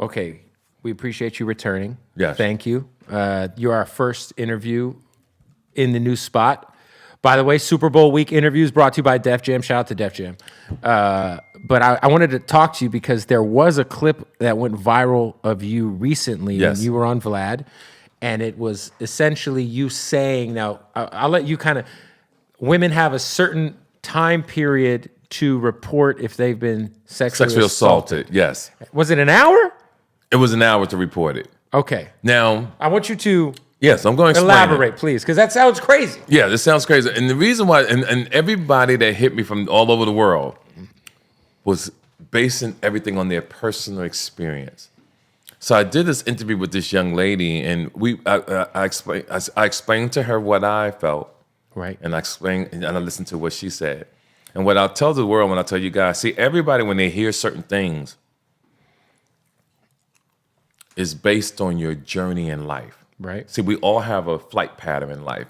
okay, we appreciate you returning. Yes. Thank you. You're our first interview in the new spot. By the way, Super Bowl week interviews brought to you by Def Jam. Shout out to Def Jam. But I wanted to talk to you because there was a clip that went viral of you recently when you were on Vlad. And it was essentially you saying, now, I'll let you kind of, women have a certain time period to report if they've been sexually assaulted. Yes. Was it an hour? It was an hour to report it. Okay. Now, I want you to yes, I'm going to elaborate, please, because that sounds crazy. Yeah, this sounds crazy. And the reason why, and everybody that hit me from all over the world was basing everything on their personal experience. So I did this interview with this young lady, and I explained to her what I felt. Right. And I listened to what she said. And what I'll tell the world when I tell you guys, see, everybody, when they hear certain things, is based on your journey in life. Right. See, we all have a flight pattern in life.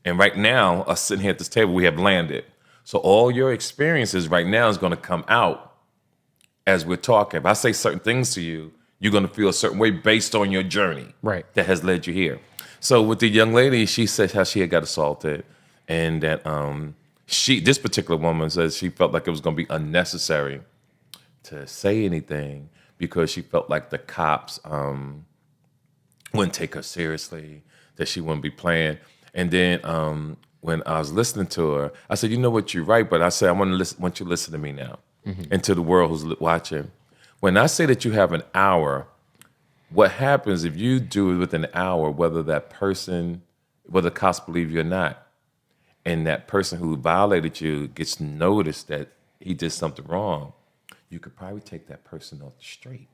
And right now, us sitting here at this table, we have landed. So all your experiences right now is going to come out as we're talking. If I say certain things to you, you're going to feel a certain way based on your journey that has led you here. So with the young lady, she said how she had got assaulted, and that this particular woman says she felt like it was going to be unnecessary to say anything because she felt like the cops wouldn't take her seriously, that she wouldn't be playing. And then when I was listening to her, I said, you know what, you're right, but I said, I want you to listen to me now and to the world who's watching. When I say that you have an hour, what happens if you do it within an hour, whether the cops believe you or not, and that person who violated you gets noticed that he did something wrong, you could probably take that person off the street.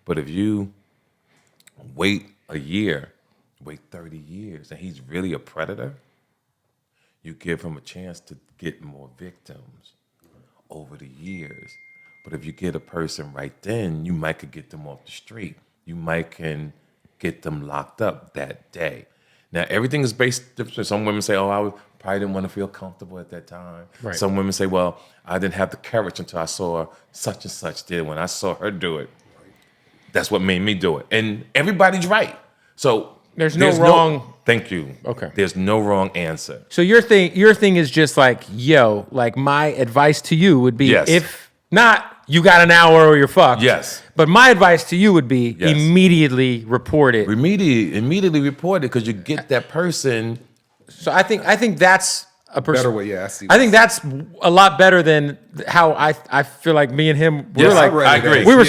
But if you wait a year, wait 30 years, and he's really a predator, you give him a chance to get more victims over the years. But if you get a person right then, you might could get them off the street. You might can get them locked up that day. Now, everything is based different. Some women say, oh, I probably didn't want to feel comfortable at that time. Right. Some women say, well, I didn't have the courage until I saw such and such did. When I saw her do it, that's what made me do it. And everybody's right. So there's no wrong. Thank you. Okay. There's no wrong answer. So your thing is just like, yo, like my advice to you would be, if not, you got an hour or you're fucked. Yes. But my advice to you would be immediately report it. Immediately report it because you get that person. So I think that's a better way. Yeah, I think that's a lot better than how I feel like me and him. We were like, I agree. We were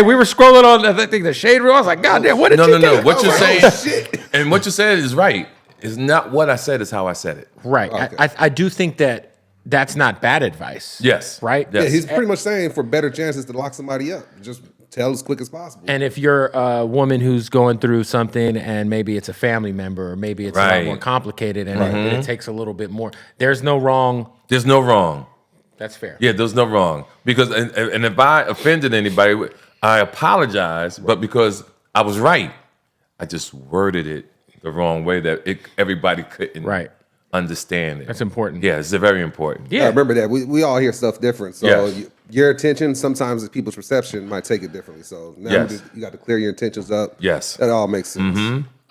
we were scrolling on I think the shade room. I was like, God damn, what did you do? No. What you're saying, and what you said is right. It's not what I said, is how I said it. Right. Okay. I do think that's not bad advice. Yes. Right? Yes. Yeah, he's pretty much saying for better chances to lock somebody up. Just tell as quick as possible. And if you're a woman who's going through something and maybe it's a family member or maybe it's a lot more complicated and it takes a little bit more, there's no wrong. There's no wrong. That's fair. Yeah, there's no wrong. Because and if I offended anybody, I apologize, but because I was right, I just worded it the wrong way that everybody couldn't understand it. That's important. Yeah, it's very important. Yeah, remember that we all hear stuff different. So your attention, sometimes people's perception might take it differently. So now you got to clear your intentions up. Yes, that all makes sense.